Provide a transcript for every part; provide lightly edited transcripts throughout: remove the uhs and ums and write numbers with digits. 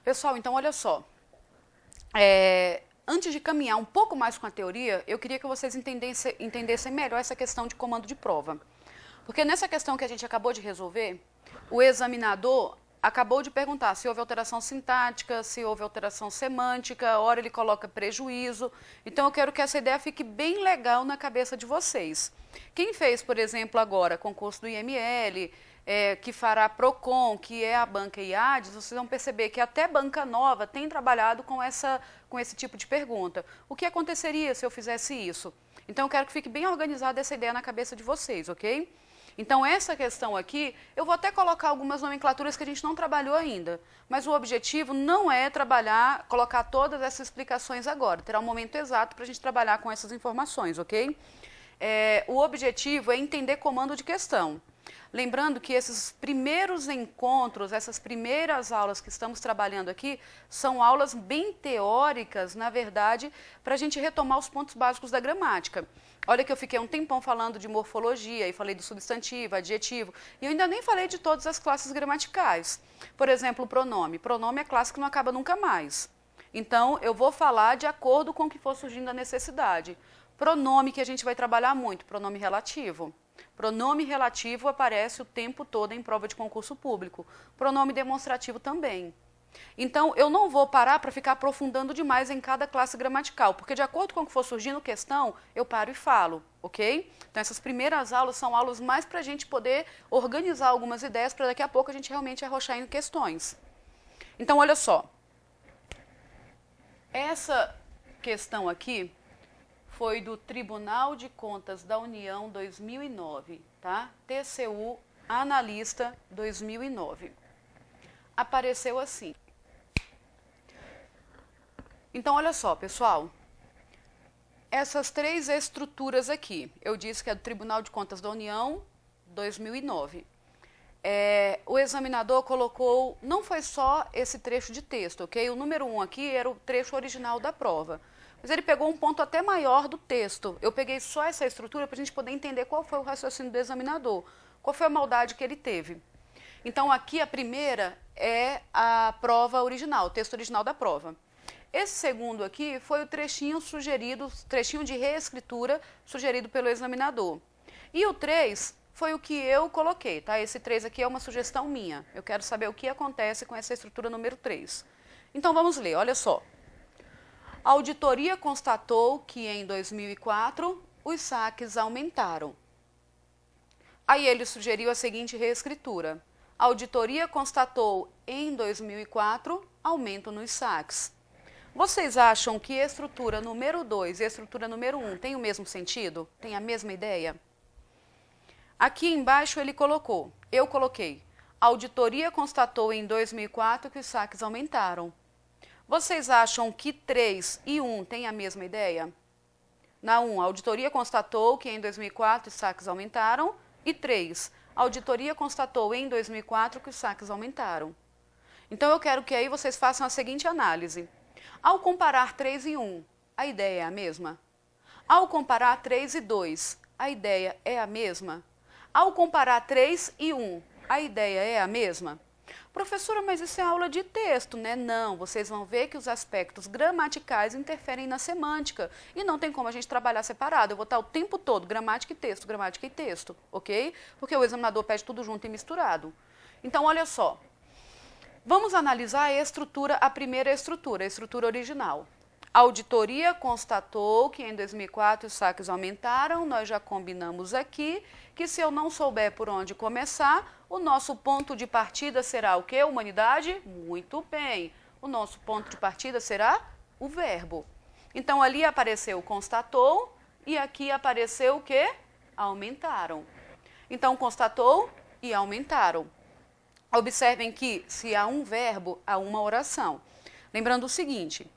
Pessoal, então olha só. Antes de caminhar um pouco mais com a teoria, eu queria que vocês entendessem melhor essa questão de comando de prova. Porque nessa questão que a gente acabou de resolver, o examinador acabou de perguntar se houve alteração sintática, se houve alteração semântica, a hora ele coloca prejuízo. Então eu quero que essa ideia fique bem legal na cabeça de vocês. Quem fez, por exemplo, agora concurso do IML, que fará PROCON, que é a banca IADES, vocês vão perceber que até banca nova tem trabalhado com esse tipo de pergunta. O que aconteceria se eu fizesse isso? Então eu quero que fique bem organizada essa ideia na cabeça de vocês, ok? Então, essa questão aqui, eu vou até colocar algumas nomenclaturas que a gente não trabalhou ainda, mas o objetivo não é colocar todas essas explicações agora, terá um momento exato para a gente trabalhar com essas informações, ok? O objetivo é entender comando de questão. Lembrando que esses primeiros encontros, essas primeiras aulas que estamos trabalhando aqui, são aulas bem teóricas, na verdade, para a gente retomar os pontos básicos da gramática. Olha que eu fiquei um tempão falando de morfologia, e falei do substantivo, adjetivo, e eu ainda nem falei de todas as classes gramaticais. Por exemplo, o pronome. Pronome é classe que não acaba nunca mais. Então, eu vou falar de acordo com o que for surgindo a necessidade. Pronome que a gente vai trabalhar muito, pronome relativo. Pronome relativo aparece o tempo todo em prova de concurso público. Pronome demonstrativo também. Então, eu não vou parar para ficar aprofundando demais em cada classe gramatical, porque de acordo com o que for surgindo questão, eu paro e falo, ok? Então, essas primeiras aulas são aulas mais para a gente poder organizar algumas ideias para daqui a pouco a gente realmente arrochar em questões. Então, olha só. Essa questão aqui foi do Tribunal de Contas da União 2009, tá? TCU Analista 2009. Apareceu assim. Então, olha só, pessoal. Essas três estruturas aqui, eu disse que é do Tribunal de Contas da União 2009. O examinador colocou, não foi só esse trecho de texto, ok? O número 1 aqui era o trecho original da prova. Mas ele pegou um ponto até maior do texto. Eu peguei só essa estrutura para a gente poder entender qual foi o raciocínio do examinador, qual foi a maldade que ele teve. Então, aqui a primeira é a prova original, o texto original da prova. Esse segundo aqui foi o trechinho sugerido, trechinho de reescritura sugerido pelo examinador. E o 3 foi o que eu coloquei, tá? Esse 3 aqui é uma sugestão minha. Eu quero saber o que acontece com essa estrutura número 3. Então, vamos ler, olha só. A auditoria constatou que em 2004 os saques aumentaram. Aí ele sugeriu a seguinte reescritura. A auditoria constatou em 2004 aumento nos saques. Vocês acham que a estrutura número 2 e a estrutura número 1 têm o mesmo sentido? Tem a mesma ideia? Aqui embaixo ele colocou, eu coloquei, a auditoria constatou em 2004 que os saques aumentaram. Vocês acham que 3 e 1 têm a mesma ideia? Na 1, a auditoria constatou que em 2004 os saques aumentaram. E 3, a auditoria constatou em 2004 que os saques aumentaram. Então, eu quero que aí vocês façam a seguinte análise. Ao comparar 3 e 1, a ideia é a mesma? Ao comparar 3 e 2, a ideia é a mesma? Ao comparar 3 e 1, a ideia é a mesma? Professora, mas isso é aula de texto, né? Não, vocês vão ver que os aspectos gramaticais interferem na semântica e não tem como a gente trabalhar separado. Eu vou estar o tempo todo gramática e texto, ok? Porque o examinador pede tudo junto e misturado. Então, olha só. Vamos analisar a estrutura, a primeira estrutura, a estrutura original. A auditoria constatou que em 2004 os saques aumentaram, nós já combinamos aqui que se eu não souber por onde começar, o nosso ponto de partida será o quê? Humanidade? Muito bem. O nosso ponto de partida será o verbo. Então, ali apareceu constatou e aqui apareceu o quê? Aumentaram. Então, constatou e aumentaram. Observem que se há um verbo, há uma oração. Lembrando o seguinte,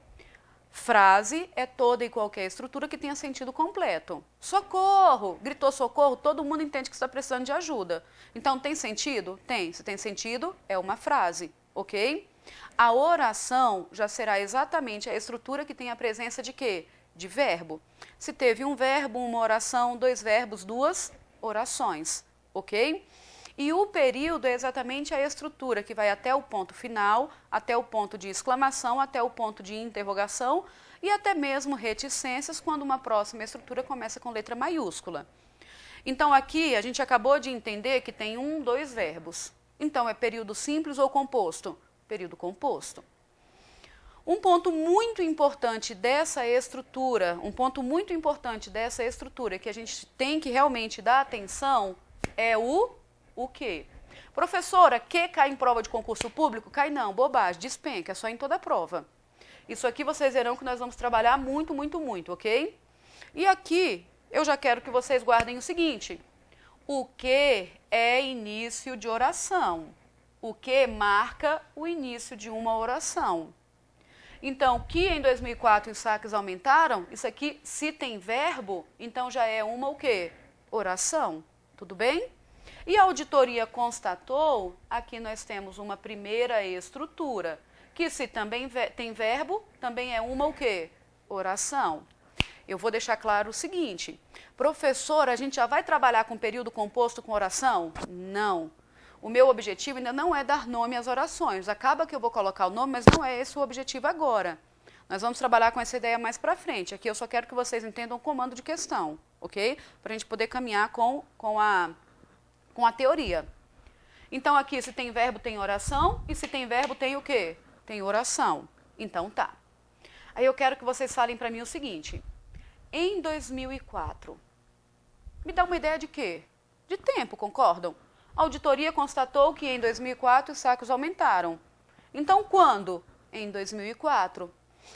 frase é toda e qualquer estrutura que tenha sentido completo. Socorro! Gritou socorro, todo mundo entende que está precisando de ajuda. Então, tem sentido? Tem. Se tem sentido, é uma frase, ok? A oração já será exatamente a estrutura que tem a presença de quê? De verbo. Se teve um verbo, uma oração, dois verbos, duas orações, ok? E o período é exatamente a estrutura que vai até o ponto final, até o ponto de exclamação, até o ponto de interrogação e até mesmo reticências quando uma próxima estrutura começa com letra maiúscula. Então aqui a gente acabou de entender que tem 1, 2 verbos. Então é período simples ou composto? Período composto. Um ponto muito importante dessa estrutura, que a gente tem que realmente dar atenção é o quê? Professora, que cai em prova de concurso público? Cai não, bobagem, despenca, é só em toda prova. Isso aqui vocês verão que nós vamos trabalhar muito, muito, muito, ok? E aqui eu já quero que vocês guardem o seguinte: o que é início de oração? O que marca o início de uma oração? Então, que em 2004 os saques aumentaram, isso aqui, se tem verbo, então já é uma o quê? Oração, tudo bem? E a auditoria constatou, aqui nós temos uma primeira estrutura, que se também tem verbo, também é uma o quê? Oração. Eu vou deixar claro o seguinte: professor, a gente já vai trabalhar com período composto com oração? Não. O meu objetivo ainda não é dar nome às orações. Acaba que eu vou colocar o nome, mas não é esse o objetivo agora. Nós vamos trabalhar com essa ideia mais para frente. Aqui eu só quero que vocês entendam o comando de questão, ok? Para a gente poder caminhar com a teoria. Então aqui, se tem verbo, tem oração. E se tem verbo, tem o quê? Tem oração. Então tá. Aí eu quero que vocês falem para mim o seguinte: em 2004, me dá uma ideia de quê? De tempo, concordam? A auditoria constatou que em 2004 os saques aumentaram. Então, quando? Em 2004.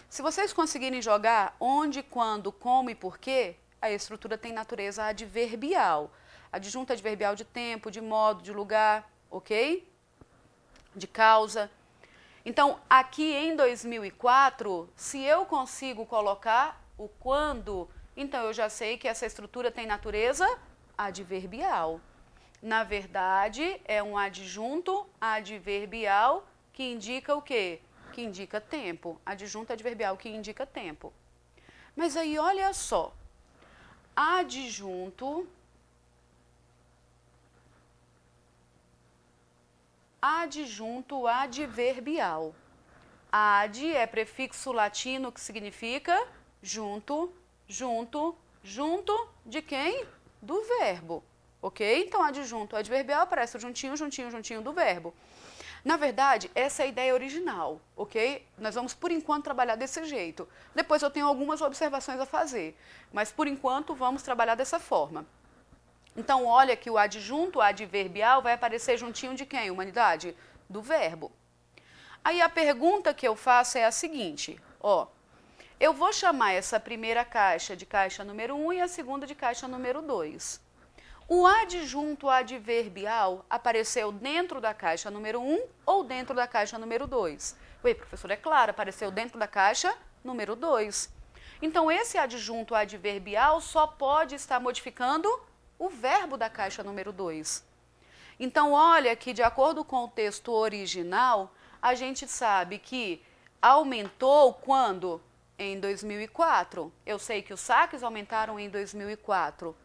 Se vocês conseguirem jogar onde, quando, como e porquê, a estrutura tem natureza adverbial. Adjunto adverbial de tempo, de modo, de lugar, ok? De causa. Então, aqui em 2004, se eu consigo colocar o quando, então eu já sei que essa estrutura tem natureza adverbial. Na verdade, é um adjunto adverbial que indica o quê? Que indica tempo. Adjunto adverbial que indica tempo. Mas aí, olha só. Adjunto adverbial. Ad é prefixo latino que significa junto, junto, junto de quem? Do verbo. Ok? Então, adjunto adverbial aparece juntinho, juntinho, juntinho do verbo. Na verdade, essa é a ideia original, ok? Nós vamos, por enquanto, trabalhar desse jeito. Depois eu tenho algumas observações a fazer, mas, por enquanto, vamos trabalhar dessa forma. Então, olha que o adjunto adverbial vai aparecer juntinho de quem, humanidade? Do verbo. Aí a pergunta que eu faço é a seguinte, ó. Eu vou chamar essa primeira caixa de caixa número 1 e a segunda de caixa número 2. O adjunto adverbial apareceu dentro da caixa número 1 ou dentro da caixa número 2? Ué, professor, é claro, apareceu dentro da caixa número 2. Então, esse adjunto adverbial só pode estar modificando o verbo da caixa número 2. Então, olha que, de acordo com o texto original, a gente sabe que aumentou quando? Em 2004. Eu sei que os saques aumentaram em 2004.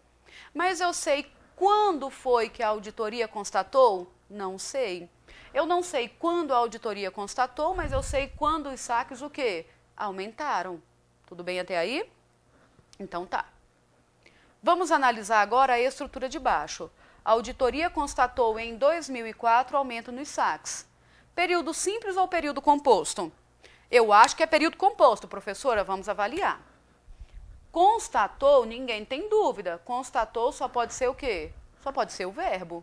Mas eu sei quando foi que a auditoria constatou? Não sei. Eu não sei quando a auditoria constatou, mas eu sei quando os saques o quê? Aumentaram. Tudo bem até aí? Então tá. Vamos analisar agora a estrutura de baixo. A auditoria constatou em 2004 aumento nos saques. Período simples ou período composto? Eu acho que é período composto, professora, vamos avaliar. Constatou, ninguém tem dúvida. Constatou só pode ser o quê? Só pode ser o verbo.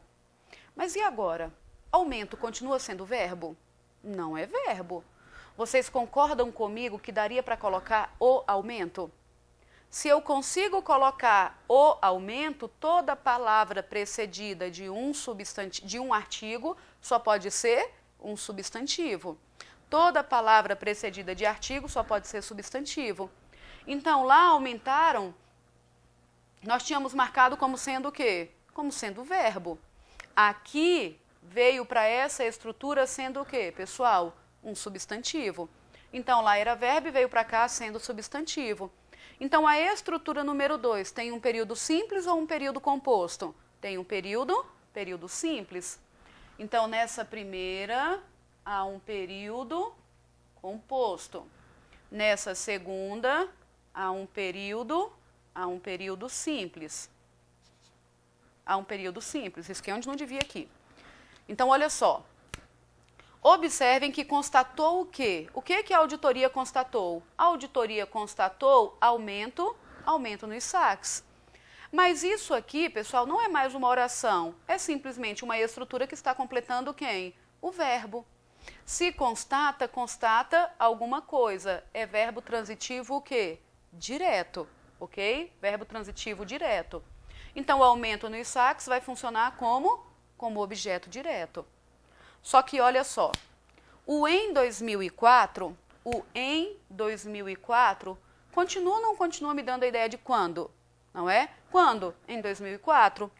Mas e agora? Aumento continua sendo verbo? Não é verbo. Vocês concordam comigo que daria para colocar o aumento? Se eu consigo colocar o aumento, toda palavra precedida de um artigo só pode ser um substantivo. Toda palavra precedida de artigo só pode ser substantivo. Então, lá aumentaram, nós tínhamos marcado como sendo o quê? Como sendo verbo. Aqui veio para essa estrutura sendo o quê, pessoal? Um substantivo. Então, lá era verbo e veio para cá sendo substantivo. Então, a estrutura número 2 tem um período simples ou um período composto? Tem um período Período simples. Então, nessa primeira, há um período composto. Nessa segunda, há um período simples. Há um período simples. Isso aqui é onde não devia aqui. Então, olha só. Observem que constatou o quê? O que que a auditoria constatou? A auditoria constatou aumento nos saques. Mas isso aqui, pessoal, não é mais uma oração. É simplesmente uma estrutura que está completando quem? O verbo. Se constata, constata alguma coisa. É verbo transitivo o quê? Direto, ok? Verbo transitivo direto. Então, o aumento nos saques vai funcionar como objeto direto. Só que olha só, o em 2004, continua ou não continua me dando a ideia de quando? Não é? Quando? Em 2004.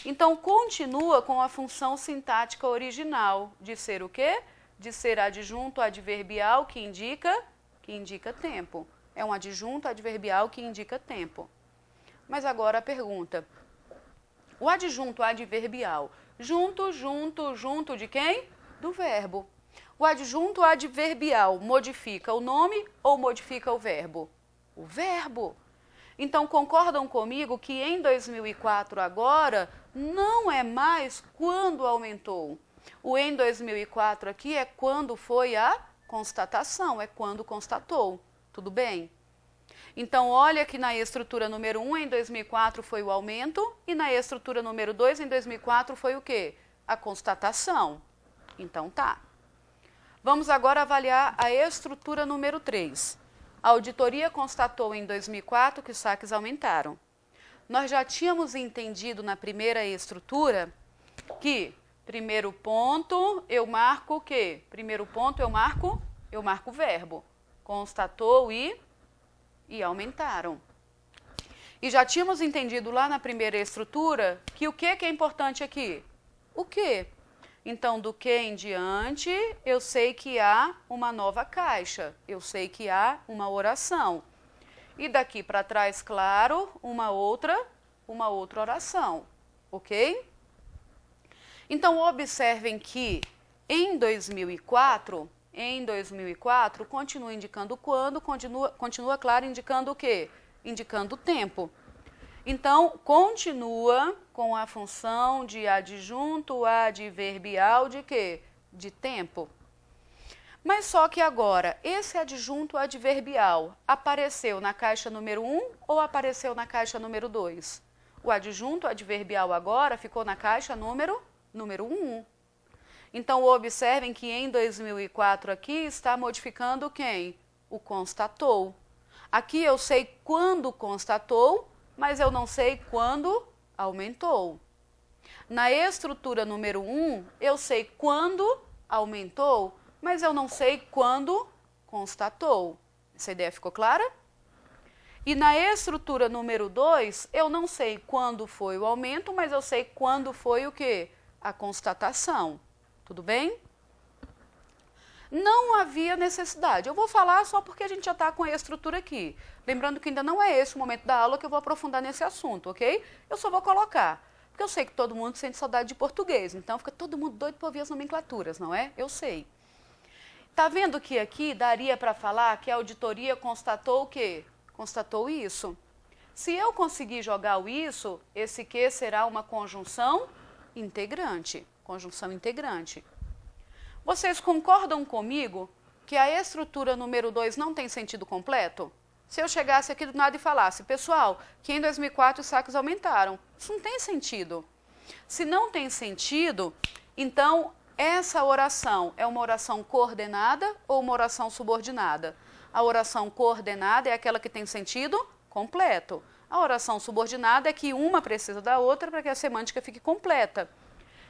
Então, continua com a função sintática original de ser o quê? De ser adjunto adverbial que indica tempo. É um adjunto adverbial que indica tempo. Mas agora a pergunta. O adjunto adverbial, junto de quem? Do verbo. O adjunto adverbial modifica o nome ou modifica o verbo? O verbo. Então, concordam comigo que em 2004 agora não é mais quando aumentou. O em 2004 aqui é quando foi a constatação, é quando constatou. Tudo bem? Então, olha que na estrutura número 1, em 2004, foi o aumento, e na estrutura número 2, em 2004, foi o quê? A constatação. Então, tá. Vamos agora avaliar a estrutura número 3. A auditoria constatou em 2004 que os saques aumentaram. Nós já tínhamos entendido na primeira estrutura que, primeiro ponto, eu marco o quê? Primeiro ponto, eu marco o verbo. Constatou e aumentaram. E já tínhamos entendido lá na primeira estrutura que o que é importante aqui? O que? Então, do que em diante, eu sei que há uma nova caixa, eu sei que há uma oração. E daqui para trás, claro, uma outra oração, ok? Então, observem que em 2004, continua indicando quando, continua, claro, indicando o quê? Indicando o tempo. Então, continua com a função de adjunto adverbial de quê? De tempo. Mas só que agora, esse adjunto adverbial apareceu na caixa número 1 ou apareceu na caixa número 2? O adjunto adverbial agora ficou na caixa número 1. Então, observem que em 2004 aqui está modificando quem? O constatou. Aqui eu sei quando constatou, mas eu não sei quando aumentou. Na estrutura número 1, eu sei quando aumentou, mas eu não sei quando constatou. Essa ideia ficou clara? E na estrutura número 2, eu não sei quando foi o aumento, mas eu sei quando foi o quê? A constatação. Tudo bem? Não havia necessidade. Eu vou falar só porque a gente já está com a estrutura aqui. Lembrando que ainda não é esse o momento da aula que eu vou aprofundar nesse assunto, ok? Eu só vou colocar, porque eu sei que todo mundo sente saudade de português, então fica todo mundo doido para ouvir as nomenclaturas, não é? Eu sei. Tá vendo que aqui daria para falar que a auditoria constatou o quê? Constatou isso. Se eu conseguir jogar o isso, esse que será uma conjunção integrante. Conjunção integrante. Vocês concordam comigo que a estrutura número 2 não tem sentido completo? Se eu chegasse aqui do nada e falasse, pessoal, que em 2004 os saques aumentaram. Isso não tem sentido. Se não tem sentido, então essa oração é uma oração coordenada ou uma oração subordinada? A oração coordenada é aquela que tem sentido completo. A oração subordinada é que uma precisa da outra para que a semântica fique completa.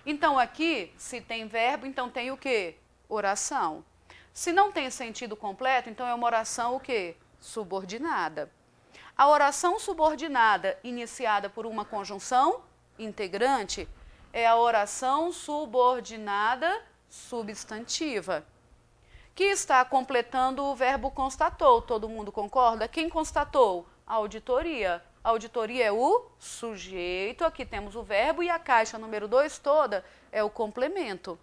Então, aqui, se tem verbo, então tem o quê? Oração. Se não tem sentido completo, então é uma oração o quê? Subordinada. A oração subordinada iniciada por uma conjunção integrante é a oração subordinada substantiva, que está completando o verbo constatou. Todo mundo concorda? Quem constatou? A auditoria. A auditoria é o sujeito, aqui temos o verbo, e a caixa número 2 toda é o complemento.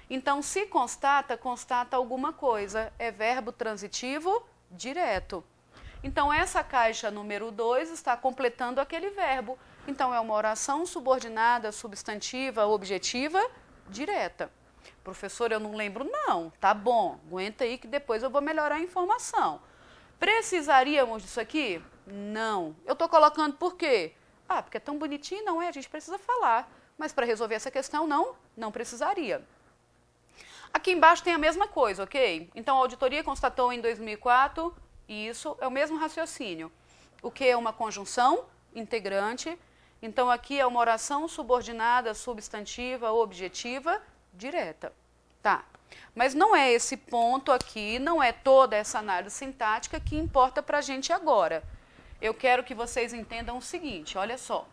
Então, se constata, constata alguma coisa. É verbo transitivo direto. Então, essa caixa número 2 está completando aquele verbo. Então, é uma oração subordinada, substantiva, objetiva, direta. Professor, eu não lembro não. Tá bom, aguenta aí que depois eu vou melhorar a informação. Precisaríamos disso aqui? Não. Eu estou colocando por quê? Ah, porque é tão bonitinho, não é? A gente precisa falar. Mas para resolver essa questão, não precisaria. Aqui embaixo tem a mesma coisa, ok? Então, a auditoria constatou em 2004, e isso é o mesmo raciocínio. O que é uma conjunção integrante? Então, aqui é uma oração subordinada, substantiva, objetiva, direta. Tá. Mas não é esse ponto aqui, não é toda essa análise sintática que importa para a gente agora. Eu quero que vocês entendam o seguinte, olha só.